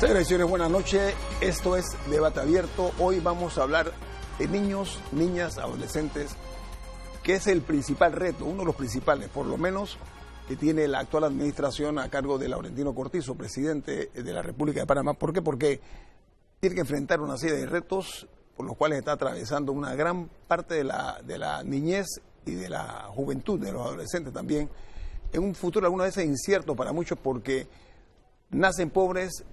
Señoras y señores, buenas noches. Esto es Debate Abierto. Hoy vamos a hablar de niños, niñas, adolescentes, que es el principal reto, uno de los principales, por lo menos, que tiene la actual administración a cargo de Laurentino Cortizo, presidente de la República de Panamá. ¿Por qué? Porque tiene que enfrentar una serie de retos por los cuales está atravesando una gran parte de la niñez y de la juventud, de los adolescentes también, en un futuro algunas veces incierto para muchos porque nacen pobres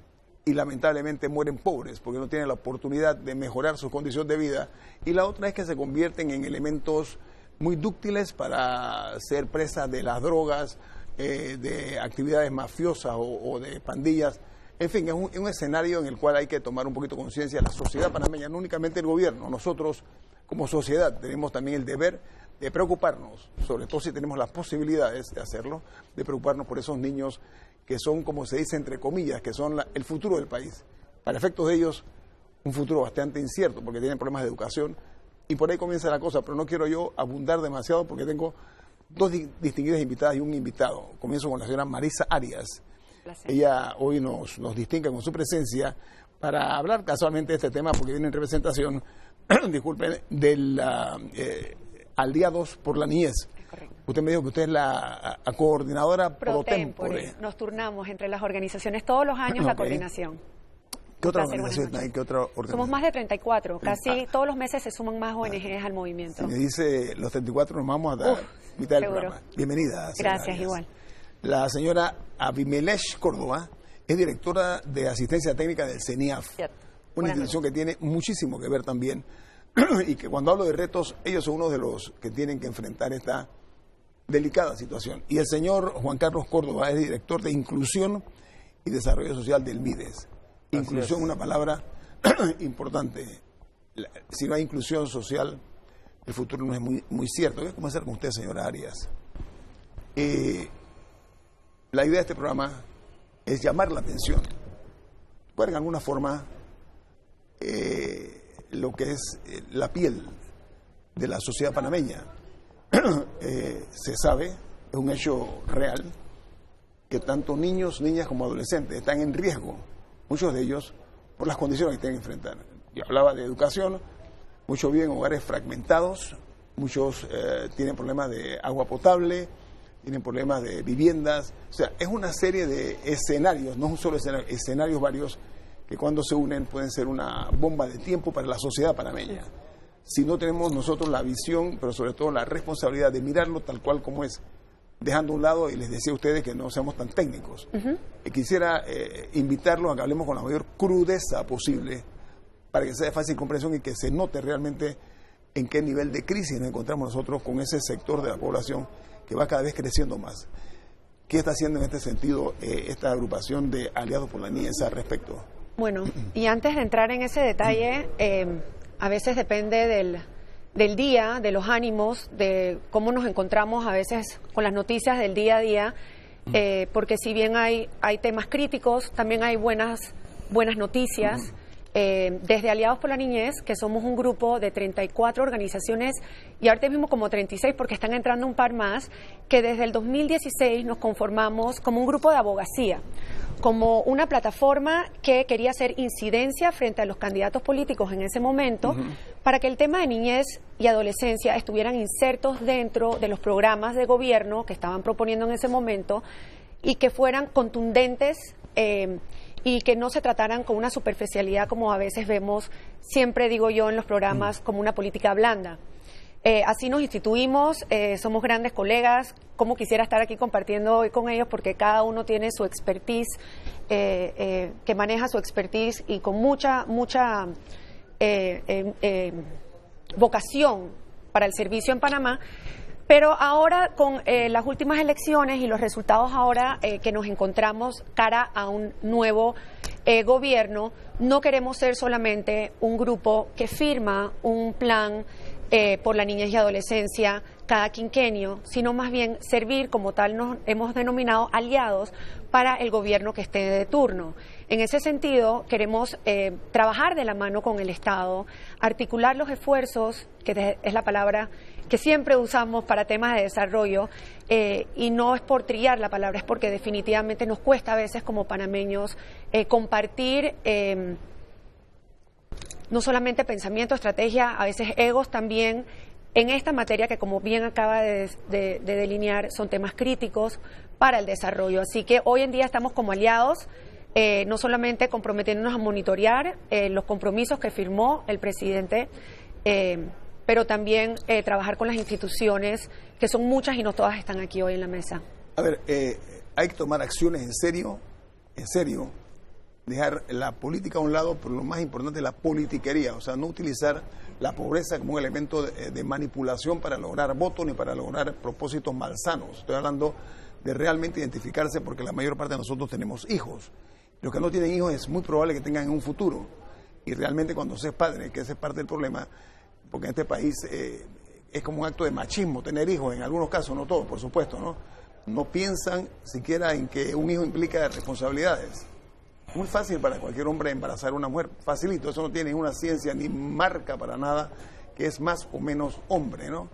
y lamentablemente mueren pobres porque no tienen la oportunidad de mejorar su condición de vida, y la otra es que se convierten en elementos muy dúctiles para ser presa de las drogas, de actividades mafiosas o de pandillas. En fin, es un escenario en el cual hay que tomar un poquito conciencia. La sociedad panameña, no únicamente el gobierno, nosotros como sociedad tenemos también el deber de preocuparnos, sobre todo si tenemos las posibilidades de hacerlo, de preocuparnos por esos niños que son, como se dice entre comillas, que son el futuro del país. Para efectos de ellos, un futuro bastante incierto, porque tienen problemas de educación, y por ahí comienza la cosa, pero no quiero yo abundar demasiado, porque tengo dos distinguidas invitadas y un invitado. Comienzo con la señora Marisa Arias. Placer. Ella hoy nos distingue con su presencia para hablar casualmente de este tema, porque viene en representación, disculpen, del Aliados por la Niñez. Usted me dijo que usted es la coordinadora pro tempore. Nos turnamos entre las organizaciones todos los años, la coordinación. ¿Qué otra organización hay? ¿Qué otra organización? Somos más de 34, casi todos los meses se suman más ONGs al movimiento. Si me dice los 34 nos vamos a dar mitad del programa. Bienvenida. Gracias, igual. La señora Abimelech Córdoba es directora de asistencia técnica del CENIAF, una institución que tiene muchísimo que ver también, y que cuando hablo de retos, ellos son uno de los que tienen que enfrentar esta delicada situación. Y el señor Juan Carlos Córdoba es director de Inclusión y Desarrollo Social del MIDES. Inclusión, una palabra importante. Si no hay inclusión social, el futuro no es muy cierto. Voy a comenzar con usted, señora Arias. La idea de este programa es llamar la atención, ver en alguna forma lo que es la piel de la sociedad panameña. Se sabe, es un hecho real, que tanto niños, niñas como adolescentes están en riesgo, muchos de ellos, por las condiciones que tienen que enfrentar. Yo hablaba de educación, muchos viven en hogares fragmentados, muchos tienen problemas de agua potable, tienen problemas de viviendas. O sea, es una serie de escenarios, no es un solo escenario, escenarios varios que cuando se unen pueden ser una bomba de tiempo para la sociedad panameña. Si no tenemos nosotros la visión, pero sobre todo la responsabilidad de mirarlo tal cual como es, dejando a un lado, y les decía a ustedes que no seamos tan técnicos. Quisiera invitarlos a que hablemos con la mayor crudeza posible para que sea de fácil comprensión y que se note realmente en qué nivel de crisis nos encontramos nosotros con ese sector de la población que va cada vez creciendo más. ¿Qué está haciendo en este sentido esta agrupación de Aliados por la Niñez al respecto? Bueno, y antes de entrar en ese detalle, a veces depende del día, de los ánimos, de cómo nos encontramos a veces con las noticias del día a día, porque si bien hay temas críticos, también hay buenas noticias. Desde Aliados por la Niñez, que somos un grupo de 34 organizaciones, y ahorita mismo como 36 porque están entrando un par más, que desde el 2016 nos conformamos como un grupo de abogacía, como una plataforma que quería hacer incidencia frente a los candidatos políticos en ese momento, para que el tema de niñez y adolescencia estuvieran insertos dentro de los programas de gobierno que estaban proponiendo en ese momento y que fueran contundentes y que no se trataran con una superficialidad como a veces vemos, siempre digo yo, en los programas, como una política blanda. Así nos instituimos, somos grandes colegas, como quisiera estar aquí compartiendo hoy con ellos porque cada uno tiene su expertise, que maneja su expertise y con mucha vocación para el servicio en Panamá. Pero ahora con las últimas elecciones y los resultados ahora que nos encontramos cara a un nuevo gobierno, no queremos ser solamente un grupo que firma un plan por la niñez y adolescencia cada quinquenio, sino más bien servir, como tal nos hemos denominado, aliados para el gobierno que esté de turno. En ese sentido, queremos trabajar de la mano con el Estado, articular los esfuerzos, que es la palabra que siempre usamos para temas de desarrollo, y no es por trillar la palabra, es porque definitivamente nos cuesta a veces como panameños compartir no solamente pensamiento, estrategia, a veces egos también, en esta materia que, como bien acaba de delinear, son temas críticos para el desarrollo. Así que hoy en día estamos como aliados, no solamente comprometiéndonos a monitorear los compromisos que firmó el presidente, pero también trabajar con las instituciones, que son muchas y no todas están aquí hoy en la mesa. A ver, hay que tomar acciones en serio, dejar la política a un lado, pero lo más importante es la politiquería, o sea, no utilizar la pobreza como un elemento de manipulación para lograr votos ni para lograr propósitos malsanos. Estoy hablando de realmente identificarse, porque la mayor parte de nosotros tenemos hijos. Los que no tienen hijos es muy probable que tengan en un futuro, y realmente cuando se es padre, que ese es parte del problema, porque en este país es como un acto de machismo tener hijos, en algunos casos, no todos, por supuesto, ¿no? No piensan siquiera en que un hijo implica responsabilidades. Muy fácil para cualquier hombre embarazar a una mujer, facilito, eso no tiene ninguna ciencia ni marca para nada que es más o menos hombre, ¿no?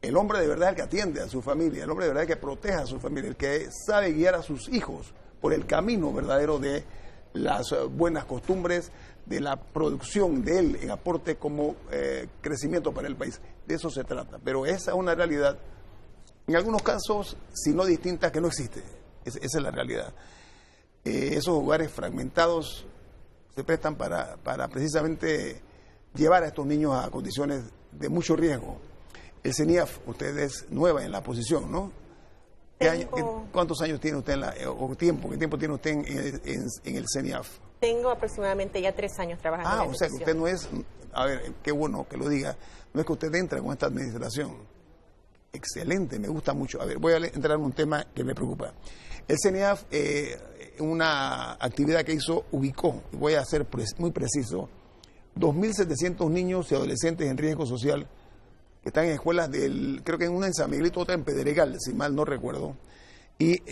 El hombre de verdad es el que atiende a su familia, el hombre de verdad es el que protege a su familia, el que sabe guiar a sus hijos por el camino verdadero de las buenas costumbres, de la producción de él en aporte como crecimiento para el país. De eso se trata, pero esa es una realidad, en algunos casos, si no distinta, que no existe. Esa es la realidad. Esos hogares fragmentados se prestan para precisamente llevar a estos niños a condiciones de mucho riesgo. El CENIAF, usted es nueva en la posición, ¿no? ¿Cuántos años tiene usted qué tiempo tiene usted en el CENIAF? Tengo aproximadamente ya 3 años trabajando en la o sea, que usted no es, a ver, qué bueno que lo diga, no es que usted entra con esta administración. Excelente, me gusta mucho. A ver, voy a entrar en un tema que me preocupa. El CENIAF, una actividad que hizo, ubicó, y voy a ser muy preciso, 2.700 niños y adolescentes en riesgo social que están en escuelas creo que en una en San Miguelito, otra en Pedregal, si mal no recuerdo, y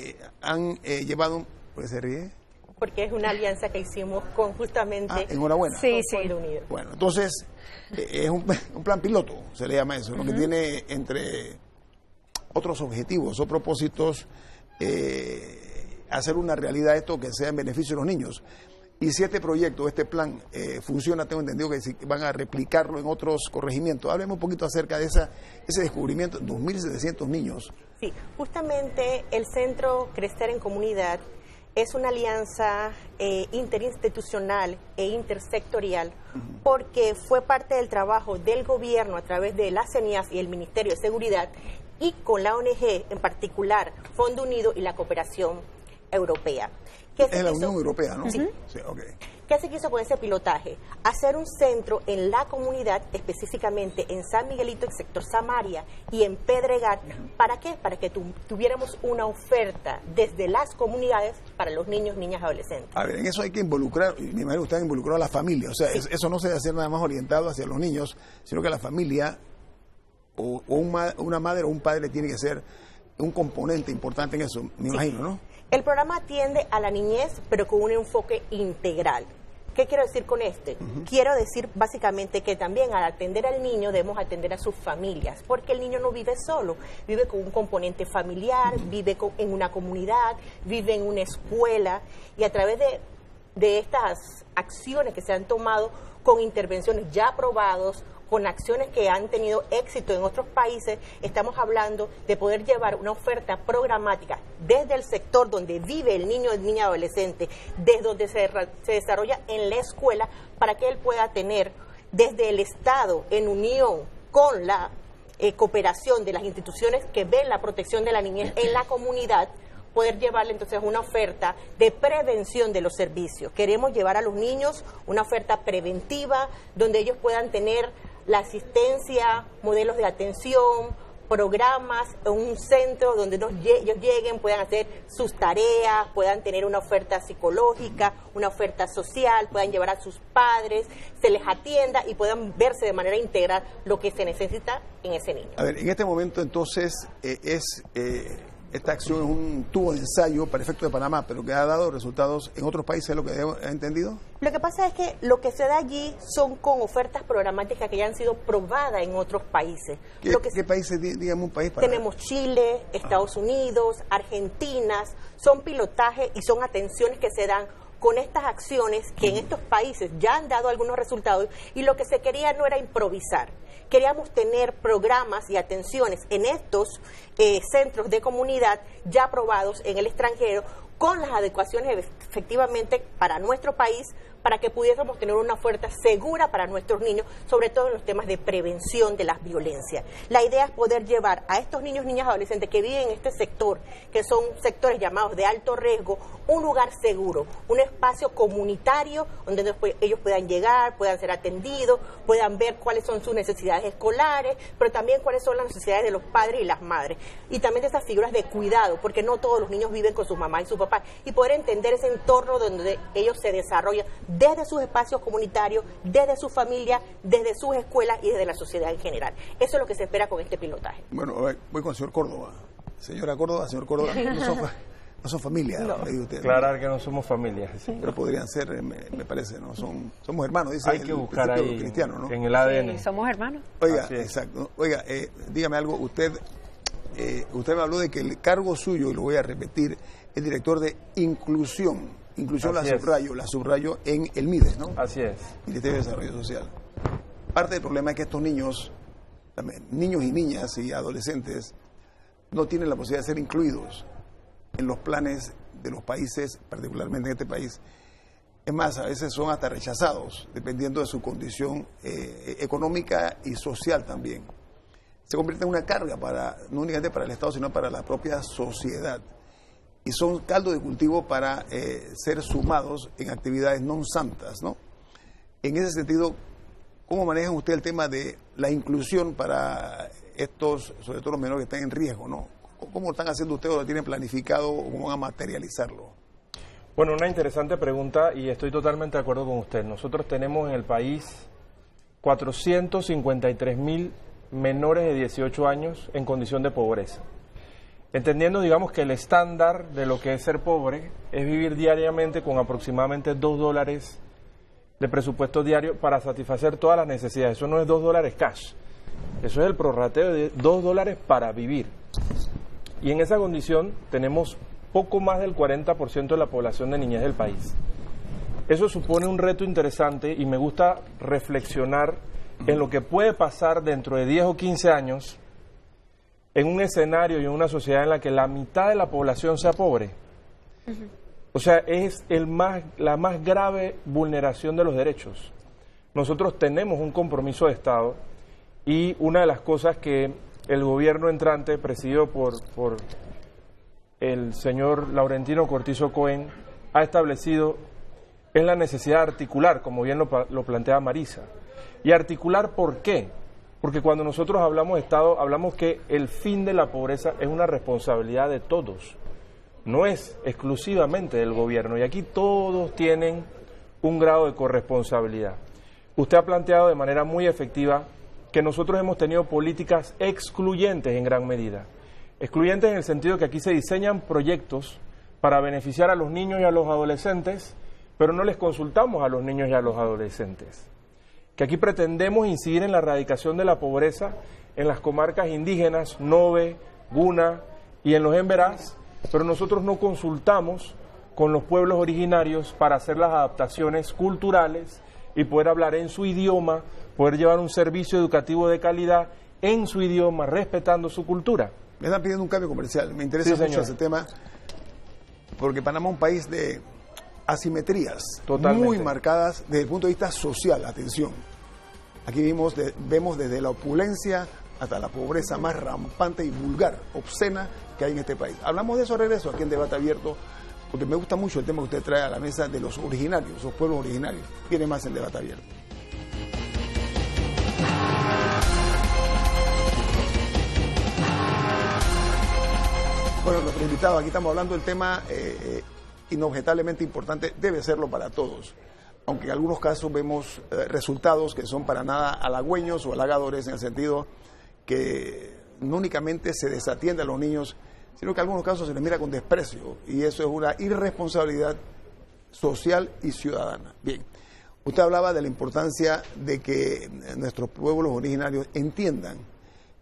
han llevado, ¿por qué se ríe? Porque es una alianza que hicimos justamente enhorabuena. Sí. Fondo Unido. Bueno, entonces, es un plan piloto, se le llama eso, lo que tiene entre otros objetivos o propósitos, hacer una realidad esto que sea en beneficio de los niños. Y si este proyecto, este plan funciona, tengo entendido que van a replicarlo en otros corregimientos. Hablemos un poquito acerca de ese descubrimiento, 2.700 niños. Sí, justamente el Centro Crecer en Comunidad es una alianza interinstitucional e intersectorial, porque fue parte del trabajo del gobierno a través de la CENIAF y el Ministerio de Seguridad, y con la ONG en particular, Fondo Unido y la Cooperación Europea. Es la Unión Europea, ¿no? Sí. Okay. ¿Qué se quiso con ese pilotaje? Hacer un centro en la comunidad, específicamente en San Miguelito, en sector Samaria, y en Pedregal. ¿Para qué? Para que tuviéramos una oferta desde las comunidades para los niños, niñas, adolescentes. A ver, en eso hay que involucrar, me imagino que usted ha involucrado a la familia, o sea, eso no se debe hacer nada más orientado hacia los niños, sino que la familia, o una madre o un padre tiene que ser un componente importante en eso, me imagino, ¿no? El programa atiende a la niñez, pero con un enfoque integral. ¿Qué quiero decir con esto? Quiero decir básicamente que también al atender al niño debemos atender a sus familias, porque el niño no vive solo, vive con un componente familiar, vive en una comunidad, vive en una escuela, y a través de estas acciones que se han tomado con intervenciones ya aprobados, con acciones que han tenido éxito en otros países, estamos hablando de poder llevar una oferta programática desde el sector donde vive el niño o niña adolescente, desde donde se desarrolla en la escuela, para que él pueda tener desde el Estado, en unión con la cooperación de las instituciones que ven la protección de la niñez en la comunidad, poder llevarle entonces una oferta de prevención de los servicios. Queremos llevar a los niños una oferta preventiva donde ellos puedan tener la asistencia, modelos de atención, programas, un centro donde ellos lleguen, puedan hacer sus tareas, puedan tener una oferta psicológica, una oferta social, puedan llevar a sus padres, se les atienda y puedan verse de manera integral lo que se necesita en ese niño. A ver, en este momento entonces esta acción es un tubo de ensayo para efectos de Panamá, pero que ha dado resultados en otros países, ¿lo que he entendido? Lo que pasa es que lo que se da allí son con ofertas programáticas que ya han sido probadas en otros países. ¿Qué países? Dígame un país. Tenemos Chile, Estados Unidos, Argentina, son pilotajes y son atenciones que se dan con estas acciones que en estos países ya han dado algunos resultados, y lo que se quería no era improvisar. Queríamos tener programas y atenciones en estos centros de comunidad ya aprobados en el extranjero, con las adecuaciones efectivamente para nuestro país, para que pudiésemos tener una oferta segura para nuestros niños, sobre todo en los temas de prevención de las violencias. La idea es poder llevar a estos niños, niñas, adolescentes que viven en este sector, que son sectores llamados de alto riesgo, un lugar seguro, un espacio comunitario donde ellos puedan llegar, puedan ser atendidos, puedan ver cuáles son sus necesidades escolares, pero también cuáles son las necesidades de los padres y las madres, y también de esas figuras de cuidado, porque no todos los niños viven con sus mamás y sus papás, y poder entender ese entorno donde ellos se desarrollan desde sus espacios comunitarios, desde su familia, desde sus escuelas y desde la sociedad en general. Eso es lo que se espera con este pilotaje. Bueno, voy con el señor Córdoba. Señora Córdoba, señor Córdoba, no son familia, no. Me dice usted. Aclarar que no somos familia. Sí. Pero podrían ser, me parece, ¿no? Somos hermanos, dice Hay que buscar ahí cristiano, ¿no? En el ADN. Sí, somos hermanos. Oiga, exacto. Oiga, dígame algo, usted me habló de que el cargo suyo, y lo voy a repetir, es director de inclusión. Inclusión la subrayo en el MIDES, ¿no? Así es. Ministerio de Desarrollo Social. Parte del problema es que estos niños y niñas y adolescentes no tienen la posibilidad de ser incluidos en los planes de los países, particularmente en este país. Es más, a veces son hasta rechazados, dependiendo de su condición económica y social también. Se convierte en una carga no únicamente para el Estado, sino para la propia sociedad. Y son caldo de cultivo para ser sumados en actividades non santas, ¿no? En ese sentido, ¿cómo manejan usted el tema de la inclusión para estos, sobre todo los menores que están en riesgo, ¿no? ¿Cómo lo están haciendo ustedes, o lo tienen planificado, o cómo van a materializarlo? Bueno, una interesante pregunta, y estoy totalmente de acuerdo con usted. Nosotros tenemos en el país 453.000 menores de 18 años en condición de pobreza. Entendiendo, digamos, que el estándar de lo que es ser pobre es vivir diariamente con aproximadamente $2 de presupuesto diario para satisfacer todas las necesidades. Eso no es $2 cash, eso es el prorrateo de $2 para vivir. Y en esa condición tenemos poco más del 40% de la población de niñez del país. Eso supone un reto interesante, y me gusta reflexionar en lo que puede pasar dentro de 10 o 15 años en un escenario y en una sociedad en la que la mitad de la población sea pobre. O sea, es la más grave vulneración de los derechos. Nosotros tenemos un compromiso de Estado, y una de las cosas que el gobierno entrante, presidido por el señor Laurentino Cortizo Cohen, ha establecido es la necesidad de articular, como bien lo plantea Marisa. ¿Y articular por qué? Porque cuando nosotros hablamos de Estado, hablamos que el fin de la pobreza es una responsabilidad de todos, no es exclusivamente del gobierno, y aquí todos tienen un grado de corresponsabilidad. Usted ha planteado de manera muy efectiva que nosotros hemos tenido políticas excluyentes en gran medida. Excluyentes en el sentido que aquí se diseñan proyectos para beneficiar a los niños y a los adolescentes, pero no les consultamos a los niños y a los adolescentes. Que aquí pretendemos incidir en la erradicación de la pobreza en las comarcas indígenas, Nove, Guna y en los Emberás, pero nosotros no consultamos con los pueblos originarios para hacer las adaptaciones culturales y poder hablar en su idioma, poder llevar un servicio educativo de calidad en su idioma, respetando su cultura. Me están pidiendo un cambio comercial, me interesa mucho ese tema, porque Panamá es un país de asimetrías muy marcadas desde el punto de vista social, atención. Aquí vemos desde la opulencia hasta la pobreza más rampante y vulgar, obscena que hay en este país. Hablamos de eso, regreso aquí en Debate Abierto, porque me gusta mucho el tema que usted trae a la mesa de los originarios, los pueblos originarios. Tiene más en Debate Abierto. Bueno, nuestro invitado, aquí estamos hablando del tema inobjetablemente importante, debe serlo para todos. Aunque en algunos casos vemos resultados que son para nada halagüeños o halagadores, en el sentido que no únicamente se desatiende a los niños, sino que en algunos casos se les mira con desprecio, y eso es una irresponsabilidad social y ciudadana. Bien, usted hablaba de la importancia de que nuestros pueblos originarios entiendan,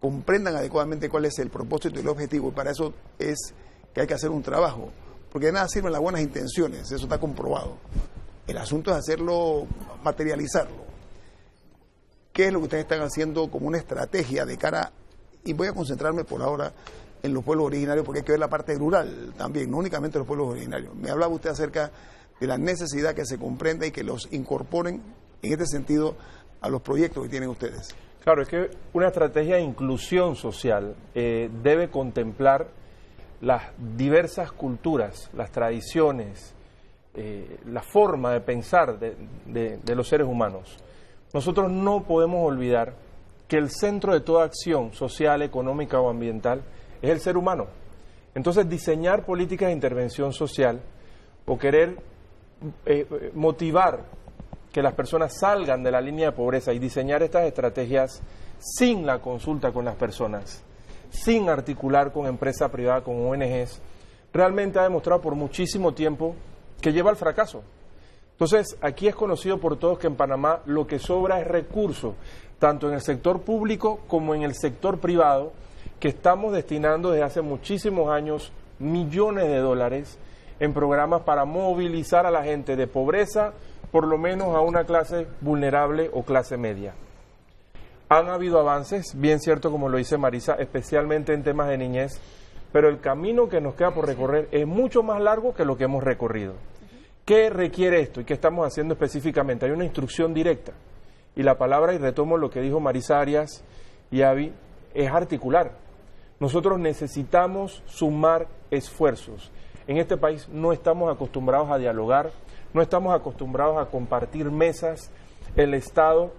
comprendan adecuadamente cuál es el propósito y el objetivo, y para eso es que hay que hacer un trabajo, porque de nada sirven las buenas intenciones, eso está comprobado. El asunto es hacerlo, materializarlo. ¿Qué es lo que ustedes están haciendo como una estrategia de cara? Y voy a concentrarme por ahora en los pueblos originarios, porque hay que ver la parte rural también, no únicamente los pueblos originarios. Me hablaba usted acerca de la necesidad que se comprenda y que los incorporen en este sentido a los proyectos que tienen ustedes. Claro, es que una estrategia de inclusión social debe contemplar las diversas culturas, las tradiciones, la forma de pensar de los seres humanos. Nosotros no podemos olvidar que el centro de toda acción social, económica o ambiental es el ser humano. Entonces, diseñar políticas de intervención social o querer motivar que las personas salgan de la línea de pobreza y diseñar estas estrategias sin la consulta con las personas, sin articular con empresa privada, con ONGs, realmente ha demostrado por muchísimo tiempo que lleva al fracaso. Entonces, aquí es conocido por todos que en Panamá lo que sobra es recurso, tanto en el sector público como en el sector privado, que estamos destinando desde hace muchísimos años millones de dólares en programas para movilizar a la gente de pobreza, por lo menos a una clase vulnerable o clase media. Han habido avances, bien cierto como lo dice Marisa, especialmente en temas de niñez, pero el camino que nos queda por recorrer es mucho más largo que lo que hemos recorrido. ¿Qué requiere esto y qué estamos haciendo específicamente? Hay una instrucción directa y la palabra, y retomo lo que dijo Marisa Arias y Avi, es articular. Nosotros necesitamos sumar esfuerzos. En este país no estamos acostumbrados a dialogar, no estamos acostumbrados a compartir mesas. El Estado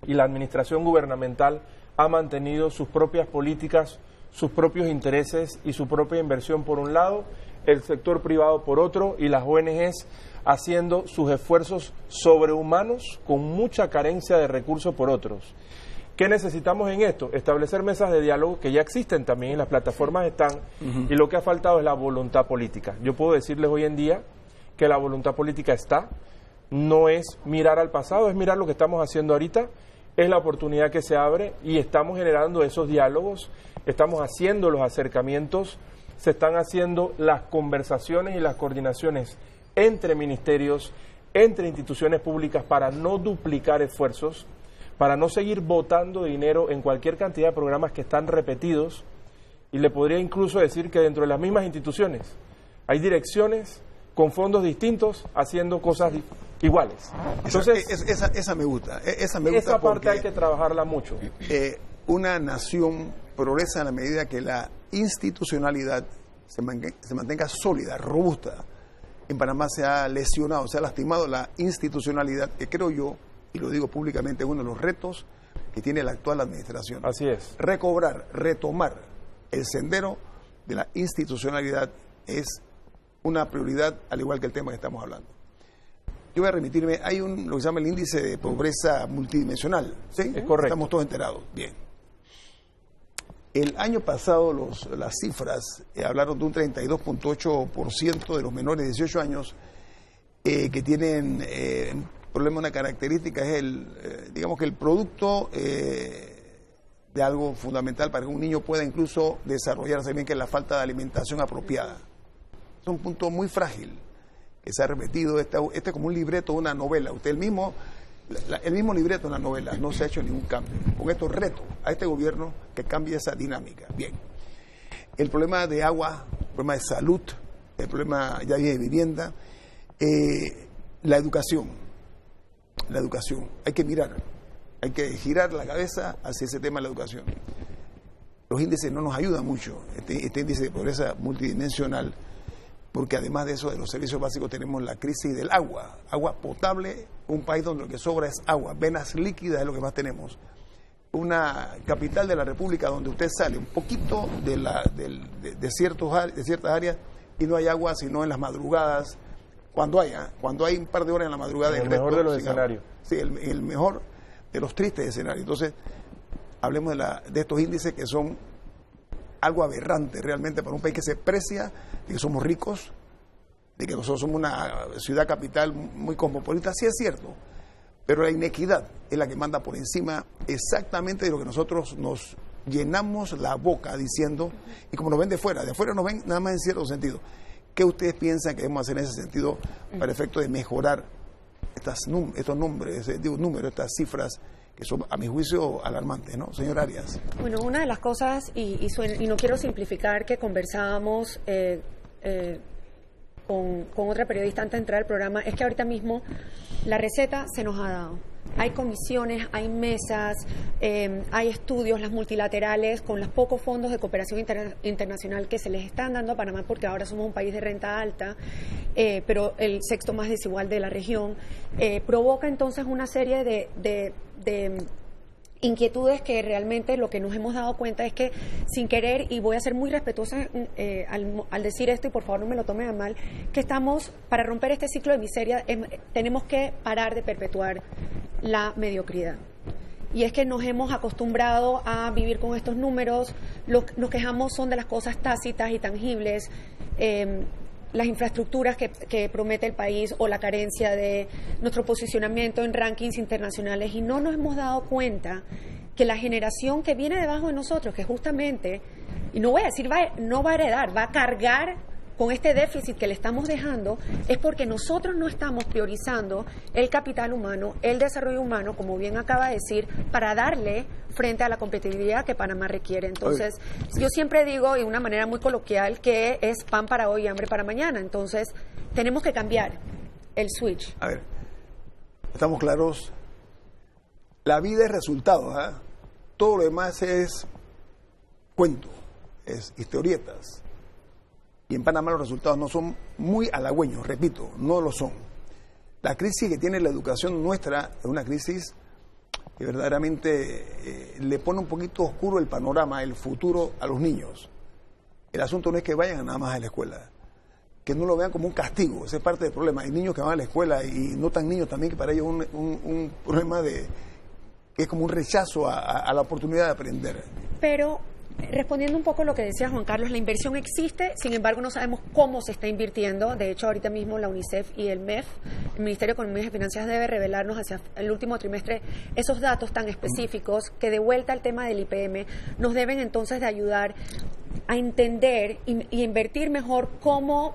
y la administración gubernamental ha mantenido sus propias políticas, sus propios intereses y su propia inversión por un lado, el sector privado por otro y las ONGs haciendo sus esfuerzos sobrehumanos con mucha carencia de recursos por otros. ¿Qué necesitamos en esto? Establecer mesas de diálogo que ya existen también, y las plataformas están, y lo que ha faltado es la voluntad política. Yo puedo decirles hoy en día que la voluntad política está, no es mirar al pasado, es mirar lo que estamos haciendo ahorita, es la oportunidad que se abre y estamos generando esos diálogos, estamos haciendo los acercamientos, se están haciendo las conversaciones y las coordinaciones entre ministerios, entre instituciones públicas para no duplicar esfuerzos, para no seguir botando dinero en cualquier cantidad de programas que están repetidos, y le podría incluso decir que dentro de las mismas instituciones hay direcciones con fondos distintos haciendo cosas iguales. Entonces, esa me gusta. Esa parte hay que trabajarla mucho. Una nación progresa en la medida que la institucionalidad se mantenga sólida, robusta. En Panamá se ha lesionado, se ha lastimado la institucionalidad, que creo yo, y lo digo públicamente, es uno de los retos que tiene la actual administración. Así es. Recobrar, retomar el sendero de la institucionalidad es una prioridad, al igual que el tema que estamos hablando. Yo voy a remitirme, hay lo que se llama el índice de pobreza multidimensional, ¿sí? Es correcto. Estamos todos enterados. Bien. El año pasado las cifras hablaron de un 32.8% de los menores de 18 años que tienen problema, una característica es digamos que el producto de algo fundamental para que un niño pueda incluso desarrollarse bien, que es la falta de alimentación apropiada. Es un punto muy frágil que se ha repetido. Este es como un libreto de una novela. Usted el mismo libreto de una novela, no se ha hecho ningún cambio. Con estos retos a este gobierno que cambie esa dinámica. Bien. El problema de agua, el problema de salud, el problema ya de vivienda, la educación. La educación, hay que mirar, hay que girar la cabeza hacia ese tema de la educación. Los índices no nos ayudan mucho, este índice de pobreza multidimensional, porque además de eso, de los servicios básicos, tenemos la crisis del agua potable, un país donde lo que sobra es agua, venas líquidas es lo que más tenemos. una capital de la República donde usted sale un poquito de ciertas áreas y no hay agua sino en las madrugadas, cuando hay un par de horas en la madrugada. El mejor de los escenarios. Sí, el mejor de los tristes escenarios. Entonces, hablemos de estos índices que son algo aberrante realmente para un país que se precia de que somos ricos, de que nosotros somos una ciudad capital muy cosmopolita. Sí es cierto, pero la inequidad es la que manda por encima exactamente de lo que nosotros nos llenamos la boca diciendo, y como nos ven de afuera nos ven nada más en cierto sentido. ¿Qué ustedes piensan que debemos hacer en ese sentido para efecto de mejorar estos números, estas cifras que son, a mi juicio, alarmantes, ¿no? Señor Arias. Bueno, una de las cosas, y no quiero simplificar, que conversábamos con otra periodista antes de entrar al programa, es que ahorita mismo la receta se nos ha dado. Hay comisiones, hay mesas, hay estudios, las multilaterales, con los pocos fondos de cooperación internacional que se les están dando a Panamá, porque ahora somos un país de renta alta, pero el sexto más desigual de la región, provoca entonces una serie de inquietudes que realmente lo que nos hemos dado cuenta es que sin querer, y voy a ser muy respetuosa al decir esto y por favor no me lo tomen a mal, que estamos, para romper este ciclo de miseria, tenemos que parar de perpetuar la mediocridad. Y es que nos hemos acostumbrado a vivir con estos números, nos quejamos son de las cosas tácitas y tangibles, las infraestructuras que promete el país o la carencia de nuestro posicionamiento en rankings internacionales, y no nos hemos dado cuenta que la generación que viene debajo de nosotros, que justamente, y no voy a decir no va a heredar, va a cargar con este déficit que le estamos dejando, es porque nosotros no estamos priorizando el capital humano, el desarrollo humano, como bien acaba de decir, para darle frente a la competitividad que Panamá requiere. Entonces, yo siempre digo, de una manera muy coloquial, que es pan para hoy y hambre para mañana. Entonces, tenemos que cambiar el switch. A ver, estamos claros, la vida es resultado, ¿eh? Todo lo demás es cuento, es historietas. Y en Panamá los resultados no son muy halagüeños, repito, no lo son. La crisis que tiene la educación nuestra es una crisis que verdaderamente le pone un poquito oscuro el panorama, el futuro a los niños. El asunto no es que vayan nada más a la escuela, que no lo vean como un castigo, ese es parte del problema. Hay niños que van a la escuela y no tan niños también, que para ellos es un problema que es como un rechazo a la oportunidad de aprender. Pero respondiendo un poco a lo que decía Juan Carlos, la inversión existe, sin embargo no sabemos cómo se está invirtiendo. De hecho, ahorita mismo la UNICEF y el MEF, el Ministerio de Economía y Finanzas, debe revelarnos hacia el último trimestre esos datos tan específicos que, de vuelta al tema del IPM, nos deben entonces de ayudar a entender y invertir mejor cómo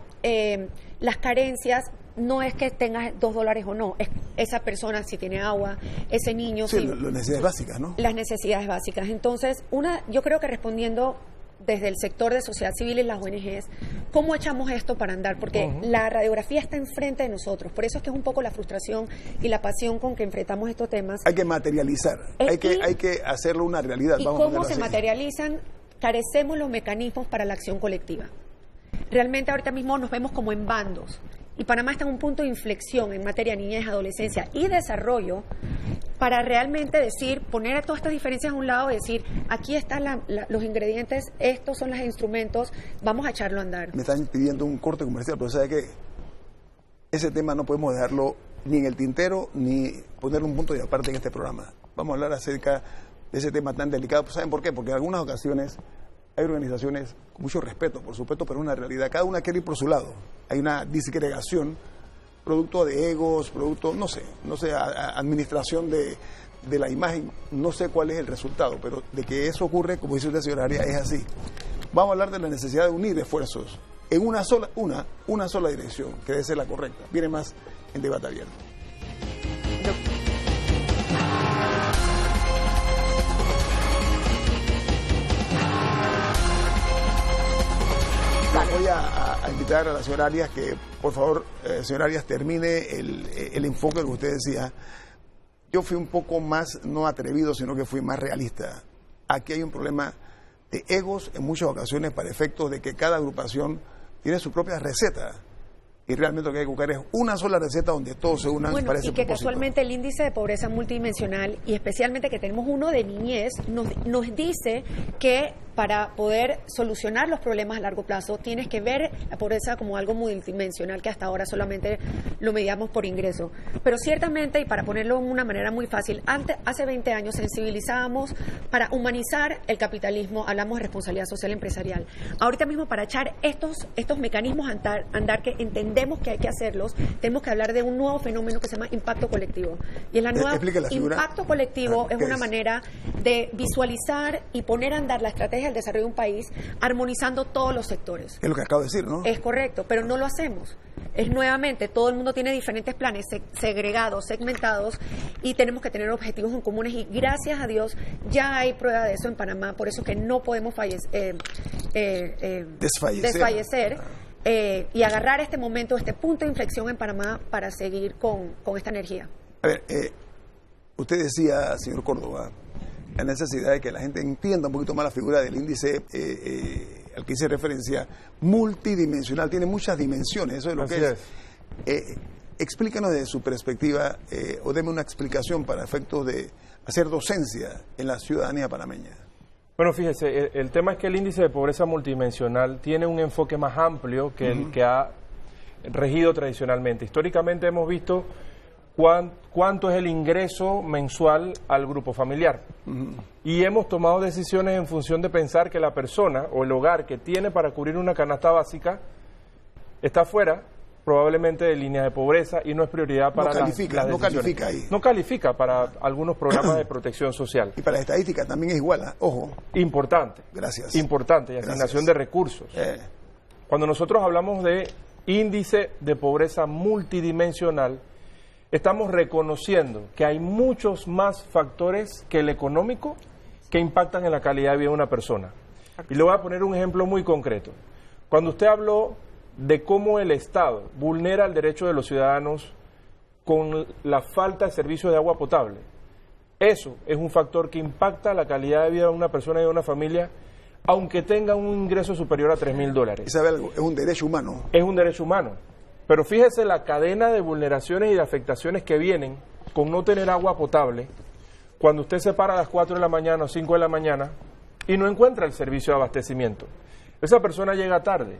las carencias no es que tengas $2 o no, es esa persona si tiene agua, ese niño. Sí, si, las necesidades básicas, ¿no? Las necesidades básicas. Entonces, yo creo que respondiendo desde el sector de sociedad civil y las ONGs, ¿cómo echamos esto para andar? Porque la radiografía está enfrente de nosotros. Por eso es que es un poco la frustración y la pasión con que enfrentamos estos temas. Hay que materializar, hay que hacerlo una realidad. ¿Y cómo se materializan? Carecemos los mecanismos para la acción colectiva. Realmente ahorita mismo nos vemos como en bandos. Y Panamá está en un punto de inflexión en materia de niñez, adolescencia y desarrollo para realmente poner a todas estas diferencias a un lado y decir, aquí están los ingredientes, estos son los instrumentos, vamos a echarlo a andar. Me están pidiendo un corte comercial, pero ¿sabe qué? Ese tema no podemos dejarlo ni en el tintero ni poner un punto de aparte en este programa. Vamos a hablar acerca de ese tema tan delicado. ¿Saben por qué? Porque en algunas ocasiones hay organizaciones con mucho respeto, por supuesto, pero una realidad. Cada una quiere ir por su lado. Hay una disgregación, producto de egos, producto, no sé, administración de la imagen. No sé cuál es el resultado, pero de que eso ocurre, como dice usted, señora Arias, es así. Vamos a hablar de la necesidad de unir esfuerzos en una sola dirección, que debe ser la correcta. Viene más en Debate Abierto. Voy a invitar a la señora Arias que, por favor, señora Arias, termine el enfoque que usted decía. Yo fui un poco más, no atrevido, sino que fui más realista. Aquí hay un problema de egos en muchas ocasiones para efectos de que cada agrupación tiene su propia receta. y realmente lo que hay que buscar es una sola receta donde todos se unan bueno, para ese y que propósito. casualmente el índice de pobreza multidimensional, y especialmente que tenemos uno de niñez, nos dice que para poder solucionar los problemas a largo plazo tienes que ver la pobreza como algo multidimensional que hasta ahora solamente lo medíamos por ingreso. Pero ciertamente, y para ponerlo de una manera muy fácil, hace 20 años sensibilizábamos para humanizar el capitalismo, hablamos de responsabilidad social empresarial. Ahorita mismo, para echar estos mecanismos a andar que entendemos que hay que hacerlos, tenemos que hablar de un nuevo fenómeno que se llama impacto colectivo. Y la nueva impacto colectivo es una manera de visualizar y poner a andar la estrategia del desarrollo de un país armonizando todos los sectores. Es lo que acabo de decir, ¿no? Es correcto, pero no lo hacemos. Es nuevamente, todo el mundo tiene diferentes planes segregados, segmentados, y tenemos que tener objetivos en comunes, y gracias a Dios ya hay prueba de eso en Panamá, por eso que no podemos desfallecer. Y agarrar este momento, este punto de inflexión en Panamá para seguir con esta energía. A ver, usted decía, señor Córdoba, la necesidad de que la gente entienda un poquito más la figura del índice al que hice referencia, multidimensional, tiene muchas dimensiones, eso es lo que es. Explícanos desde su perspectiva, o deme una explicación para efectos de hacer docencia en la ciudadanía panameña. Bueno, fíjese, el tema es que el índice de pobreza multidimensional tiene un enfoque más amplio que el que ha regido tradicionalmente. Históricamente hemos visto cuánto es el ingreso mensual al grupo familiar. Y hemos tomado decisiones en función de pensar que la persona o el hogar que tiene para cubrir una canasta básica está fuera probablemente de línea de pobreza y no es prioridad para las decisiones. No califica ahí. No califica para algunos programas de protección social. Y para la estadística también es igual, ojo. Importante. Gracias. Importante, y asignación de recursos. Cuando nosotros hablamos de índice de pobreza multidimensional, estamos reconociendo que hay muchos más factores que el económico que impactan en la calidad de vida de una persona. Y le voy a poner un ejemplo muy concreto. Cuando usted habló de cómo el Estado vulnera el derecho de los ciudadanos con la falta de servicio de agua potable, eso es un factor que impacta la calidad de vida de una persona y de una familia, aunque tenga un ingreso superior a $3,000. ¿Y sabe algo? Es un derecho humano. Es un derecho humano. Pero fíjese la cadena de vulneraciones y de afectaciones que vienen con no tener agua potable cuando usted se para a las 4 de la mañana o 5 de la mañana y no encuentra el servicio de abastecimiento. Esa persona llega tarde.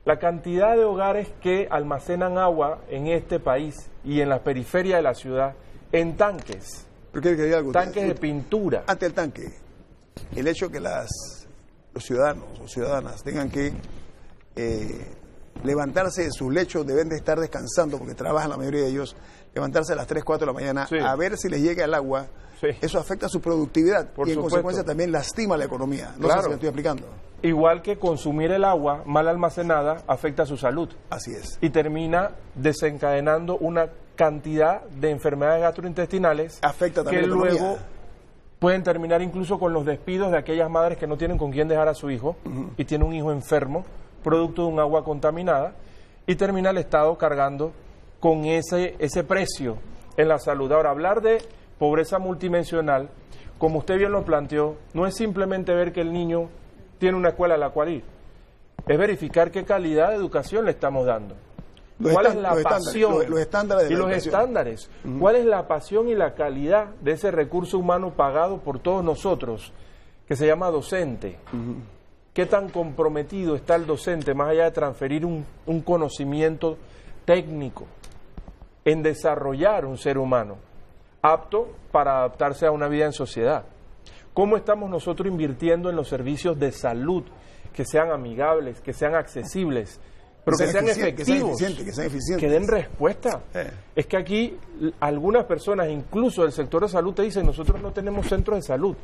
La cantidad de hogares que almacenan agua en este país y en la periferia de la ciudad en tanques, tanques de pintura. Ante el tanque, el hecho que los ciudadanos o ciudadanas tengan que levantarse de sus lechos, deben de estar descansando porque trabajan la mayoría de ellos, levantarse a las 3, 4 de la mañana a ver si les llega el agua, eso afecta su productividad y en consecuencia también lastima la economía. No sé si me estoy explicando. Igual que consumir el agua mal almacenada afecta su salud. Así es. Y termina desencadenando una cantidad de enfermedades gastrointestinales afecta también que luego pueden terminar incluso con los despidos de aquellas madres que no tienen con quién dejar a su hijo y tiene un hijo enfermo producto de un agua contaminada, y termina el Estado cargando con ese precio en la salud. Ahora, hablar de pobreza multidimensional, como usted bien lo planteó, no es simplemente ver que el niño tiene una escuela a la cual ir, es verificar qué calidad de educación le estamos dando. ¿Cuál es la pasión? Los estándares de y los estándares. ¿Cuál es la pasión y la calidad de ese recurso humano pagado por todos nosotros, que se llama docente? ¿Qué tan comprometido está el docente, más allá de transferir un conocimiento técnico, en desarrollar un ser humano apto para adaptarse a una vida en sociedad? ¿Cómo estamos nosotros invirtiendo en los servicios de salud que sean amigables, que sean accesibles, pero que sean efectivos, que sean eficientes, que den respuesta? Es que aquí algunas personas, incluso del sector de salud, te dicen: nosotros no tenemos centros de salud,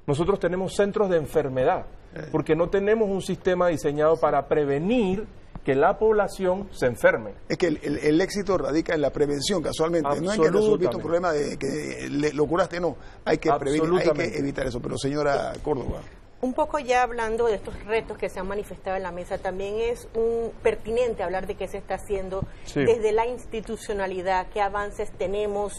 nosotros tenemos centros de enfermedad, porque no tenemos un sistema diseñado para prevenir que la población se enferme. Es que el éxito radica en la prevención, casualmente. No es que resolviste un problema de que lo curaste, no. Hay que prevenir, hay que evitar eso. Pero señora Córdoba. Un poco ya hablando de estos retos que se han manifestado en la mesa, también es pertinente hablar de qué se está haciendo desde la institucionalidad, qué avances tenemos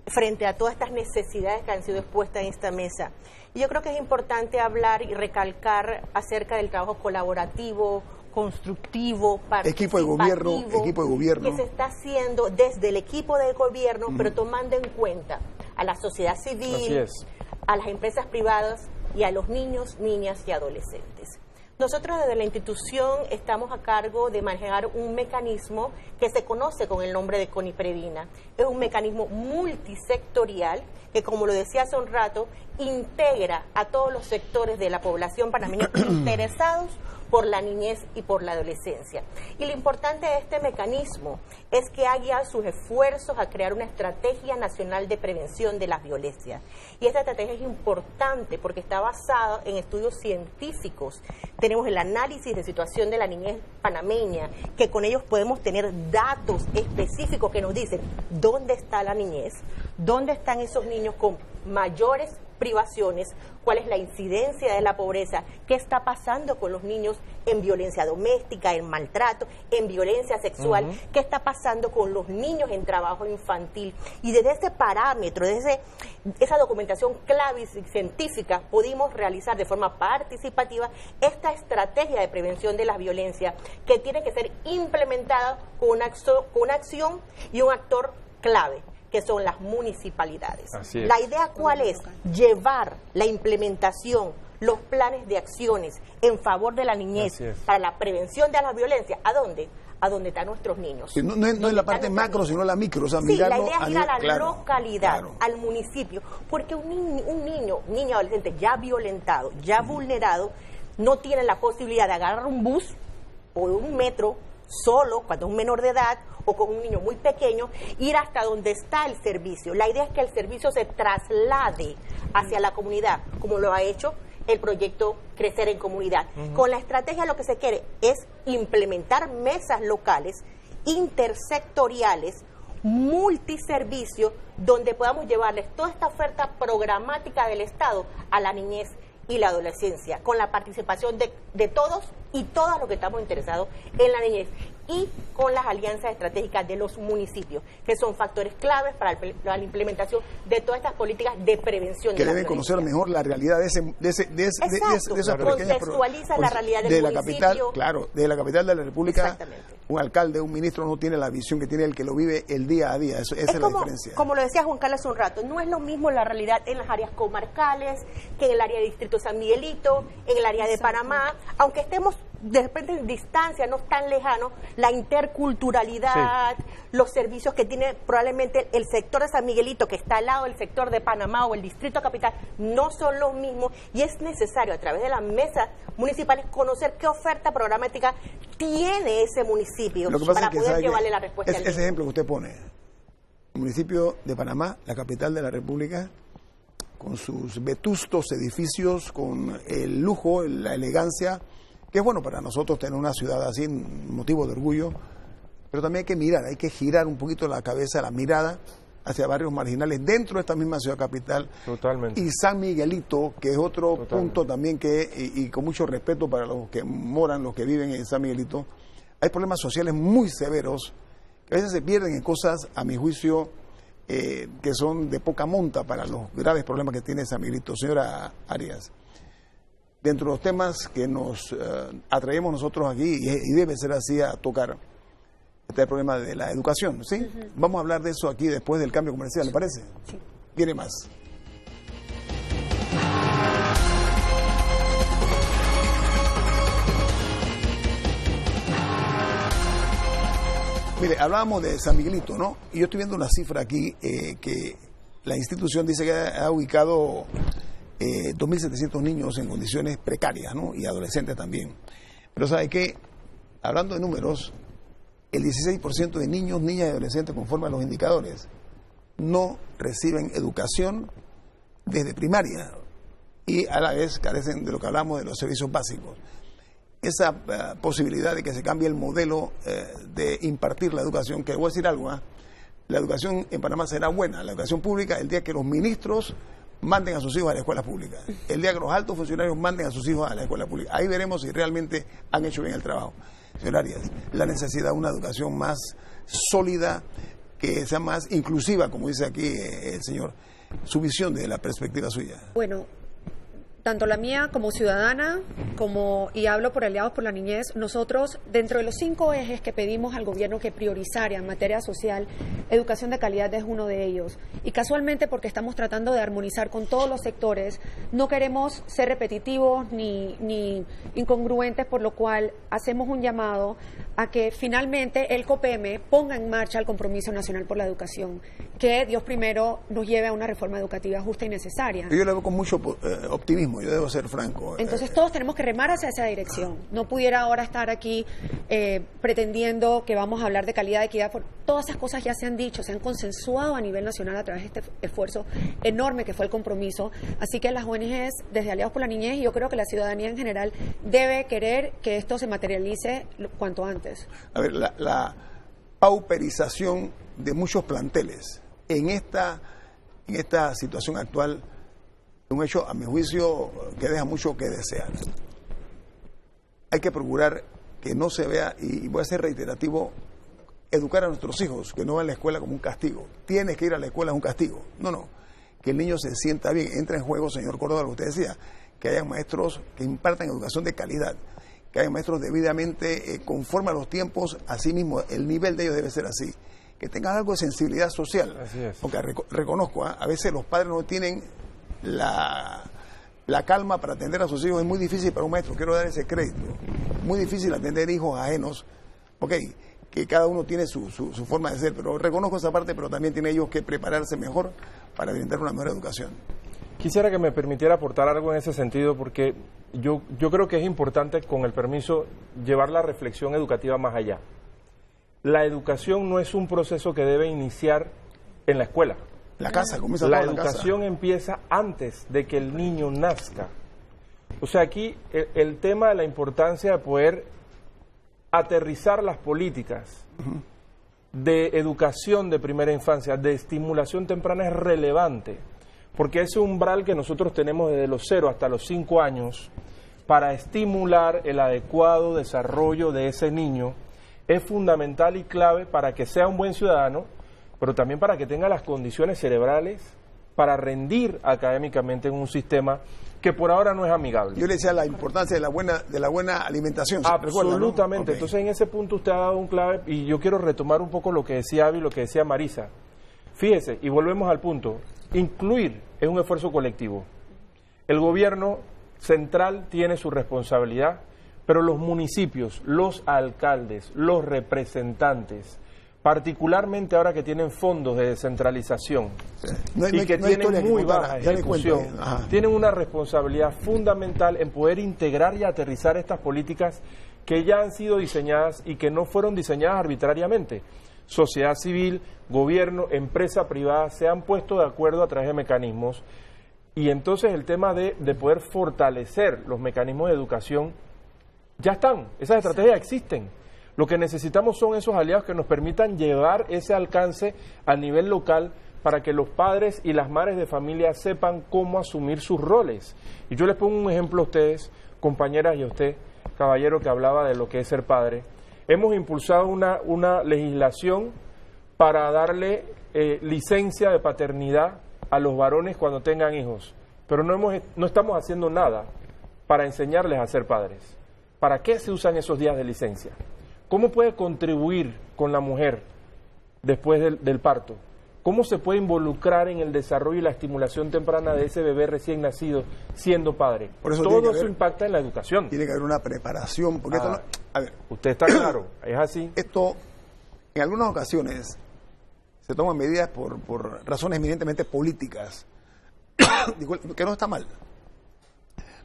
frente a todas estas necesidades que han sido expuestas en esta mesa. Y yo creo que es importante hablar y recalcar acerca del trabajo colaborativo, constructivo, equipo de gobierno que se está haciendo desde el equipo de gobierno, pero tomando en cuenta a la sociedad civil, a las empresas privadas y a los niños, niñas y adolescentes. Nosotros desde la institución estamos a cargo de manejar un mecanismo que se conoce con el nombre de CONIPREVINA. Es un mecanismo multisectorial que, como lo decía hace un rato, integra a todos los sectores de la población panameña interesados por la niñez y por la adolescencia. Y lo importante de este mecanismo es que ha guiado sus esfuerzos a crear una estrategia nacional de prevención de las violencias. Y esta estrategia es importante porque está basada en estudios científicos. Tenemos el análisis de situación de la niñez panameña, que con ellos podemos tener datos específicos que nos dicen dónde está la niñez, dónde están esos niños con mayores privaciones, cuál es la incidencia de la pobreza, qué está pasando con los niños en violencia doméstica, en maltrato, en violencia sexual, qué está pasando con los niños en trabajo infantil. Y desde ese parámetro, desde esa documentación clave y científica, pudimos realizar de forma participativa esta estrategia de prevención de las violencias que tiene que ser implementada con una acción y un actor clave, que son las municipalidades. La idea, ¿cuál es? Llevar la implementación, los planes de acciones en favor de la niñez para la prevención de las violencias. ¿A dónde? A donde están nuestros niños. Sí, no es la parte macro, sino la micro. O sea, sí, la idea es ir a la localidad, al municipio, porque un niño adolescente ya violentado, ya vulnerado, no tiene la posibilidad de agarrar un bus o un metro solo, cuando es un menor de edad, o con un niño muy pequeño, ir hasta donde está el servicio. La idea es que el servicio se traslade hacia la comunidad, como lo ha hecho el proyecto Crecer en Comunidad. Con la estrategia lo que se quiere es implementar mesas locales, intersectoriales, multiservicios, donde podamos llevarles toda esta oferta programática del Estado a la niñez y la adolescencia, con la participación de todos y todas los que estamos interesados en la niñez, y con las alianzas estratégicas de los municipios, que son factores claves para la implementación de todas estas políticas de prevención de la violencia. Que deben conocer mejor la realidad de esa pequeña contextualiza la realidad del municipio. Capital, claro, de la capital de la República, un alcalde, un ministro no tiene la visión que tiene el que lo vive el día a día. Esa es la diferencia. Como lo decía Juan Carlos hace un rato, no es lo mismo la realidad en las áreas comarcales que en el área de Distrito San Miguelito, en el área de Panamá, aunque estemos de repente en distancia, no tan lejano, la interculturalidad, los servicios que tiene probablemente el sector de San Miguelito, que está al lado del sector de Panamá o el distrito capital, no son los mismos, y es necesario a través de las mesas municipales conocer qué oferta programática tiene ese municipio para poder llevarle la respuesta al niño. Ese ejemplo que usted pone, el municipio de Panamá, la capital de la República, con sus vetustos edificios, con el lujo, la elegancia, que es bueno para nosotros tener una ciudad así, motivo de orgullo, pero también hay que mirar, hay que girar un poquito la cabeza, la mirada hacia barrios marginales dentro de esta misma ciudad capital. Totalmente. Y San Miguelito, que es otro punto también que, y con mucho respeto para los que moran, los que viven en San Miguelito, hay problemas sociales muy severos que a veces se pierden en cosas, a mi juicio, que son de poca monta para los graves problemas que tiene San Miguelito. Señora Arias, dentro de los temas que nos atraemos nosotros aquí, y debe ser así, a tocar, está el problema de la educación, ¿sí? Vamos a hablar de eso aquí después del cambio comercial, ¿le parece? Sí. Viene más. Mire, hablábamos de San Miguelito, ¿no? Y yo estoy viendo una cifra aquí que la institución dice que ha ubicado 2.700 niños en condiciones precarias, ¿no? Y adolescentes también. Pero ¿sabe qué? Hablando de números, el 16% de niños, niñas y adolescentes, conforme a los indicadores, no reciben educación desde primaria y a la vez carecen de lo que hablamos de los servicios básicos. Esa posibilidad de que se cambie el modelo de impartir la educación, que voy a decir algo, la educación en Panamá será buena, la educación pública, el día que los ministros manden a sus hijos a la escuela pública, el día que los altos funcionarios manden a sus hijos a la escuela pública. Ahí veremos si realmente han hecho bien el trabajo. Señor Arias, la necesidad de una educación más sólida, que sea más inclusiva, como dice aquí el señor, su visión de la perspectiva suya. Bueno, tanto la mía como ciudadana, y hablo por Aliados por la Niñez, nosotros, dentro de los 5 ejes que pedimos al gobierno que priorizara en materia social, educación de calidad es uno de ellos. Y casualmente, porque estamos tratando de armonizar con todos los sectores, no queremos ser repetitivos ni incongruentes, por lo cual hacemos un llamado a que finalmente el COPEME ponga en marcha el Compromiso Nacional por la Educación, que Dios primero nos lleve a una reforma educativa justa y necesaria. Yo lo veo con mucho optimismo, yo debo ser franco. Entonces todos tenemos que remar hacia esa dirección. No pudiera ahora estar aquí pretendiendo que vamos a hablar de calidad, de equidad. Todas esas cosas ya se han dicho, se han consensuado a nivel nacional a través de este esfuerzo enorme que fue el compromiso. Así que las ONGs, desde Aliados por la Niñez, y yo creo que la ciudadanía en general debe querer que esto se materialice cuanto antes. A ver, la pauperización de muchos planteles en esta situación actual, un hecho, a mi juicio, que deja mucho que desear. Hay que procurar que no se vea, y voy a ser reiterativo, educar a nuestros hijos, que no van a la escuela como un castigo. Tienes que ir a la escuela es un castigo. No. Que el niño se sienta bien. Entra en juego, señor Córdoba, lo que usted decía, que haya maestros que impartan educación de calidad, que haya maestros debidamente conforme a los tiempos, así mismo, el nivel de ellos debe ser así. Que tengan algo de sensibilidad social. Así es. Porque reconozco, a veces los padres no tienen la calma para atender a sus hijos. Es muy difícil para un maestro, quiero dar ese crédito. Muy difícil atender hijos ajenos. Ok, que cada uno tiene su forma de ser, pero reconozco esa parte, pero también tienen ellos que prepararse mejor para brindar una mejor educación. Quisiera que me permitiera aportar algo en ese sentido, porque yo creo que es importante, con el permiso, llevar la reflexión educativa más allá. La educación no es un proceso que debe iniciar en la escuela. La casa, comienza la toda la casa. educación empieza antes de que el niño nazca. O sea, aquí el tema de la importancia de poder aterrizar las políticas de educación de primera infancia, de estimulación temprana, es relevante, porque ese umbral que nosotros tenemos desde los 0 hasta los 5 años para estimular el adecuado desarrollo de ese niño es fundamental y clave para que sea un buen ciudadano, pero también para que tenga las condiciones cerebrales para rendir académicamente en un sistema que por ahora no es amigable. Yo le decía la importancia de la buena alimentación. Absolutamente. ¿No? Okay. Entonces, en ese punto usted ha dado un clave, y yo quiero retomar un poco lo que decía Avi y lo que decía Marisa. Fíjese, y volvemos al punto, incluir es un esfuerzo colectivo. El gobierno central tiene su responsabilidad, pero los municipios, los alcaldes, los representantes, particularmente ahora que tienen fondos de descentralización y que tienen muy baja ejecución, tienen una responsabilidad fundamental en poder integrar y aterrizar estas políticas que ya han sido diseñadas y que no fueron diseñadas arbitrariamente. Sociedad civil, gobierno, empresa privada se han puesto de acuerdo a través de mecanismos, y entonces el tema de poder fortalecer los mecanismos de educación ya están, esas estrategias existen. Lo que necesitamos son esos aliados que nos permitan llevar ese alcance a nivel local para que los padres y las madres de familia sepan cómo asumir sus roles. Y yo les pongo un ejemplo a ustedes, compañeras, y a usted, caballero, que hablaba de lo que es ser padre. Hemos impulsado una legislación para darle licencia de paternidad a los varones cuando tengan hijos, pero no estamos haciendo nada para enseñarles a ser padres. ¿Para qué se usan esos días de licencia? ¿Cómo puede contribuir con la mujer después del parto? ¿Cómo se puede involucrar en el desarrollo y la estimulación temprana de ese bebé recién nacido siendo padre? Por eso todo eso impacta en la educación. Tiene que haber una preparación, porque esto no, a ver, usted está claro, es así. Esto, en algunas ocasiones, se toman medidas por razones eminentemente políticas, que no está mal.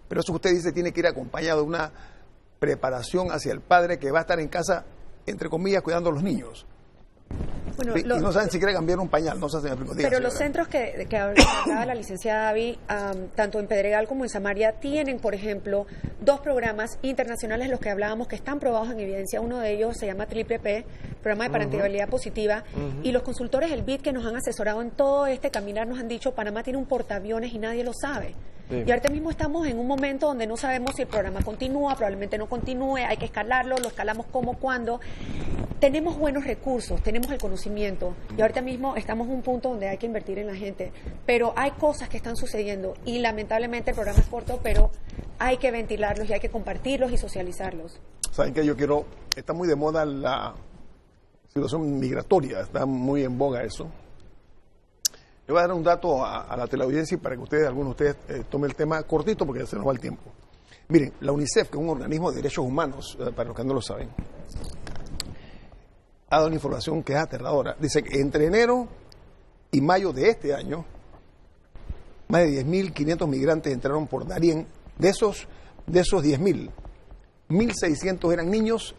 Pero eso que usted dice tiene que ir acompañado de una preparación hacia el padre que va a estar en casa, entre comillas, cuidando a los niños. Bueno, y no saben si quiere cambiar un pañal, no sé si me explico. Pero los centros que hablaba la licenciada Avi, tanto en Pedregal como en Samaria, tienen, por ejemplo, 2 programas internacionales, los que hablábamos, que están probados en evidencia. Uno de ellos se llama Triple P, Programa de Parentalidad Positiva, y los consultores del BID que nos han asesorado en todo este caminar nos han dicho, Panamá tiene un portaaviones y nadie lo sabe. Sí. Y ahorita mismo estamos en un momento donde no sabemos si el programa continúa, probablemente no continúe, hay que escalarlo, lo escalamos cómo, cuándo. Tenemos buenos recursos, tenemos el conocimiento y ahorita mismo estamos en un punto donde hay que invertir en la gente, pero hay cosas que están sucediendo y lamentablemente el programa es corto, pero hay que ventilarlos y hay que compartirlos y socializarlos. Saben que está muy de moda la situación migratoria, está muy en boga eso. Le voy a dar un dato a la teleaudiencia para que algunos de ustedes tomen el tema cortito porque se nos va el tiempo. Miren, la UNICEF, que es un organismo de derechos humanos, para los que no lo saben, ha dado una información que es aterradora. Dice que entre enero y mayo de este año, más de 10.500 migrantes entraron por Darién. De esos 10.000, 1.600 eran niños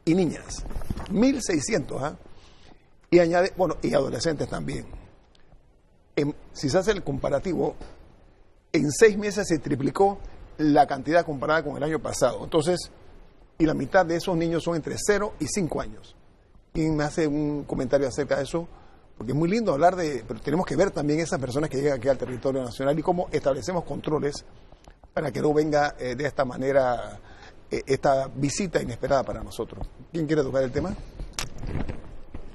y niñas. 1.600, ¿ah? Y añade, y adolescentes también. Si se hace el comparativo, en 6 meses se triplicó la cantidad comparada con el año pasado. Entonces, y la mitad de esos niños son entre 0 y 5 años. ¿Quién me hace un comentario acerca de eso? Porque es muy lindo hablar pero tenemos que ver también esas personas que llegan aquí al territorio nacional y cómo establecemos controles para que no venga de esta manera esta visita inesperada para nosotros. ¿Quién quiere tocar el tema?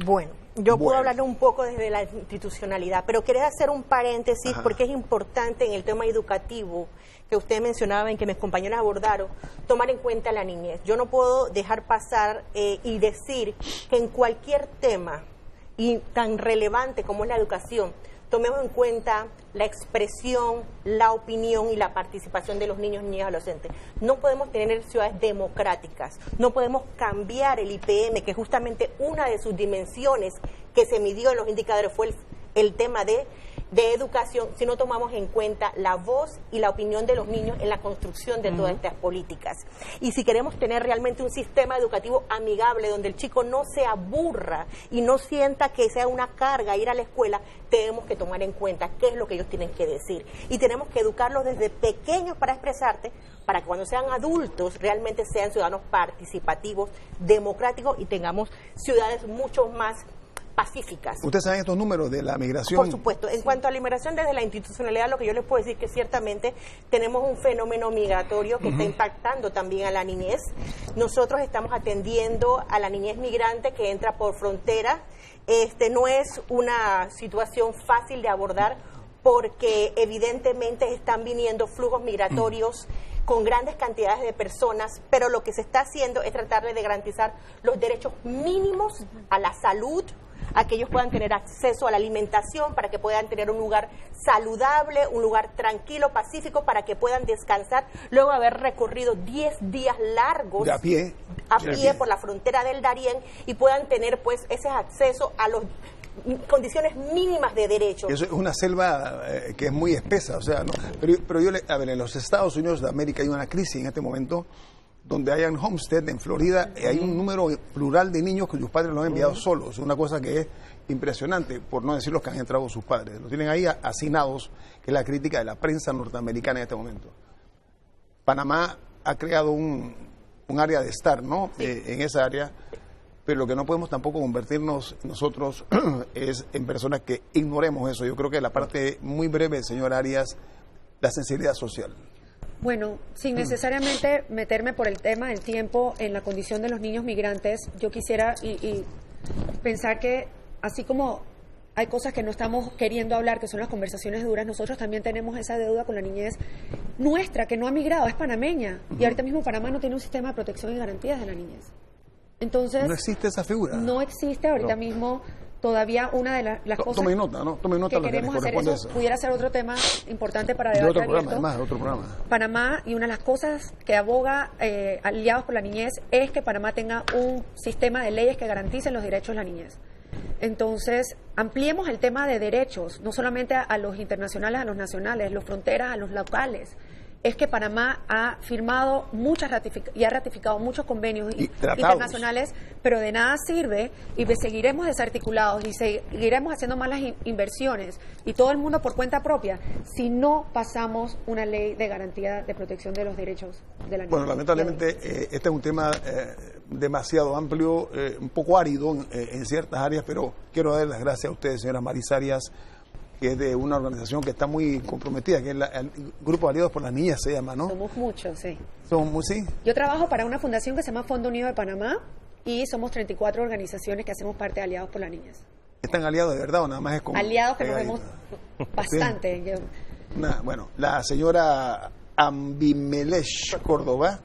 Bueno, yo puedo hablar un poco desde la institucionalidad, pero quería hacer un paréntesis porque es importante en el tema educativo que usted mencionaba, en que mis compañeros abordaron, tomar en cuenta la niñez. Yo no puedo dejar pasar y decir que en cualquier tema y tan relevante como es la educación, tomemos en cuenta la expresión, la opinión y la participación de los niños, niñas y adolescentes. No podemos tener ciudades democráticas, no podemos cambiar el IPM, que justamente una de sus dimensiones que se midió en los indicadores fue el tema de educación, si no tomamos en cuenta la voz y la opinión de los niños en la construcción de todas estas políticas. Y si queremos tener realmente un sistema educativo amigable, donde el chico no se aburra y no sienta que sea una carga ir a la escuela, tenemos que tomar en cuenta qué es lo que ellos tienen que decir. Y tenemos que educarlos desde pequeños para expresarte, para que cuando sean adultos realmente sean ciudadanos participativos, democráticos y tengamos ciudades mucho más pacíficas. ¿Ustedes saben estos números de la migración? Por supuesto. En cuanto a la inmigración desde la institucionalidad, lo que yo les puedo decir que ciertamente tenemos un fenómeno migratorio que está impactando también a la niñez. Nosotros estamos atendiendo a la niñez migrante que entra por frontera. No es una situación fácil de abordar porque evidentemente están viniendo flujos migratorios con grandes cantidades de personas, pero lo que se está haciendo es tratar de garantizar los derechos mínimos a la salud, a que ellos puedan tener acceso a la alimentación, para que puedan tener un lugar saludable, un lugar tranquilo, pacífico, para que puedan descansar luego de haber recorrido 10 días largos a pie por la frontera del Darién y puedan tener pues ese acceso a las condiciones mínimas de derechos. Eso es una selva que es muy espesa, o sea, ¿no? Pero en los Estados Unidos de América hay una crisis en este momento donde hay en Homestead, en Florida, hay un número plural de niños cuyos padres los han enviado solos. Es una cosa que es impresionante, por no decir los que han entrado sus padres. Los tienen ahí hacinados, que es la crítica de la prensa norteamericana en este momento. Panamá ha creado un área de estar, ¿no? En esa área, pero lo que no podemos tampoco convertirnos nosotros es en personas que ignoremos eso. Yo creo que la parte muy breve, señor Arias, la sensibilidad social. Bueno, sin necesariamente meterme por el tema del tiempo en la condición de los niños migrantes, yo quisiera y pensar que así como hay cosas que no estamos queriendo hablar, que son las conversaciones duras, nosotros también tenemos esa deuda con la niñez nuestra, que no ha migrado, es panameña. Y ahorita mismo Panamá no tiene un sistema de protección y garantías de la niñez. Entonces, no existe esa figura. No existe ahorita mismo. Todavía una de las cosas tome nota, ¿no? Tome nota que queremos hacer, eso pudiera ser otro tema importante para debatir. Otro programa. Panamá, y una de las cosas que aboga Aliados por la Niñez es que Panamá tenga un sistema de leyes que garanticen los derechos de la niñez. Entonces, ampliemos el tema de derechos, no solamente a los internacionales, a los nacionales, los fronteras, a los locales. Es que Panamá ha firmado y ha ratificado muchos convenios internacionales, pero de nada sirve y seguiremos desarticulados y seguiremos haciendo malas inversiones y todo el mundo por cuenta propia si no pasamos una ley de garantía de protección de los derechos de la niñez. Bueno, lamentablemente este es un tema demasiado amplio, un poco árido en ciertas áreas, pero quiero dar las gracias a ustedes, señora Marisa Arias, que es de una organización que está muy comprometida, que es el Grupo Aliados por las Niñas, se llama, ¿no? Somos muchos, sí. Somos, sí. Yo trabajo para una fundación que se llama Fondo Unido de Panamá y somos 34 organizaciones que hacemos parte de Aliados por las Niñas. ¿Están aliados de verdad o nada más es como Aliados que nos pegadito? vemos bastante. Sí. Bueno, la señora Ambimelesh Córdoba,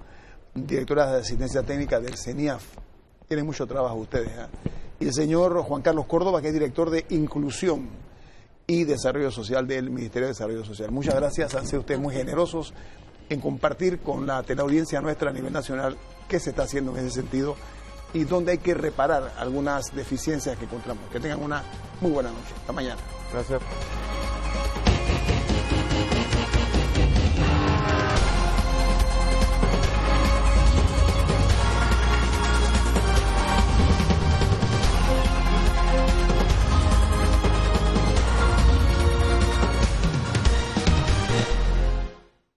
directora de asistencia técnica del CENIAF. Tienen mucho trabajo ustedes, ¿eh? Y el señor Juan Carlos Córdoba, que es director de Inclusión y Desarrollo Social del Ministerio de Desarrollo Social. Muchas gracias, han sido ustedes muy generosos en compartir con la teleaudiencia nuestra a nivel nacional qué se está haciendo en ese sentido y dónde hay que reparar algunas deficiencias que encontramos. Que tengan una muy buena noche. Hasta mañana. Gracias.